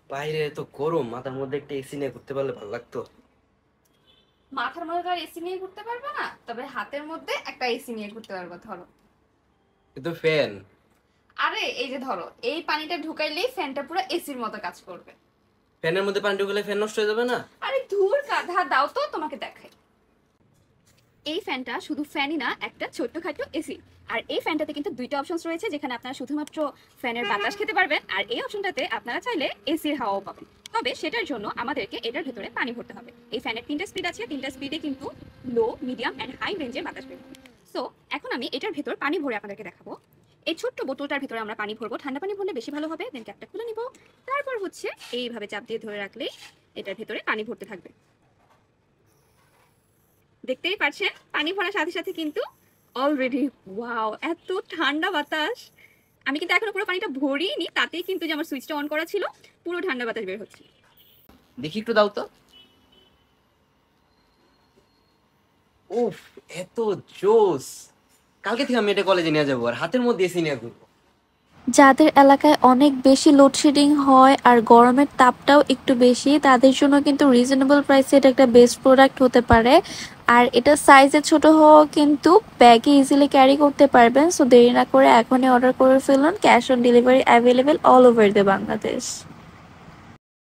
বাইরে তো গরম, মাথার মধ্যে একটা এসি নিয়ে ঘুরতে পারলে ভালো লাগতো। মাথার মধ্যে তো আর এসি নিয়ে ঘুরতে পারবে না, তবে হাতের মধ্যে একটা এসি নিয়ে ঘুরতে পারবো। ধরো, কিন্তু ফ্যান। আরে এই যে ধরো, এই পানিটা ঢুকাইলেই ফ্যানটা পুরো এসির মতো কাজ করবে। ফ্যানের মধ্যে পানি ঢুকলে ফ্যান নষ্ট হয়ে যাবে না? আরে ধুর গাধা, দাও তো তোমাকে দেখাই। এই ফ্যানটা শুধু ফ্যানই না, একটা ছোট্টখাটো এসি। আর এই ফ্যানটাতে কিন্তু দুইটা অপশন রয়েছে, যেখানে আপনারা শুধুমাত্র ফ্যানের বাতাস খেতে পারবেন, আর এই অপশনটাতে আপনারা চাইলে এসির হাওয়াও পাবেন। তবে সেটার জন্য আমাদেরকে এটার ভেতরে পানি ভরতে হবে। এই ফ্যানের তিনটা স্পিড আছে, তিনটা স্পিডে কিন্তু লো, মিডিয়াম অ্যান্ড হাই রেঞ্জের বাতাস বের হবে। সো এখন আমি এটার ভেতর পানি ভরে আপনাদেরকে দেখাবো। এই ছোট্ট বোতলটার ভেতরে আমরা পানি ভরবো, ঠান্ডা পানি ভরলে বেশি ভালো হবে। দেন ক্যাপটা খুলে নিব, তারপর হচ্ছে এইভাবে চাপ দিয়ে ধরে রাখলেই এটার ভেতরে পানি ভরতে থাকবে। দেখতেই পাচ্ছেন পানি ভরার সাথে সাথে কিন্তু অলরেডি, ওয়াও, এত ঠান্ডা বাতাস। আমি কিন্তু এখনো পুরো পানিটা ভরিনি, তাতেই কিন্তু যে আমার সুইচটা অন করা ছিল, পুরো ঠান্ডা বাতাস বের হচ্ছে। দেখি একটু দাও তো। উফ, এত জোস! কালকে থেকে আমি এটা কলেজে নিয়ে যাবো আর হাতের মধ্যে এসি নিয়ে ঘুরবো। যাদের এলাকায় অনেক বেশি লোডশেডিং হয় আর গরমের তাপটাও একটু বেশি, তাদের জন্য কিন্তু রিজনেবল প্রাইসে এটা একটা বেস্ট প্রোডাক্ট হতে পারে। আর এটা সাইজে ছোট হওয়াও কিন্তু ব্যাগে ইজিলি ক্যারি করতে পারবেন। সো দেরি না করে এখনই অর্ডার করে ফেলুন। Cash on delivery available all over the Bangladesh.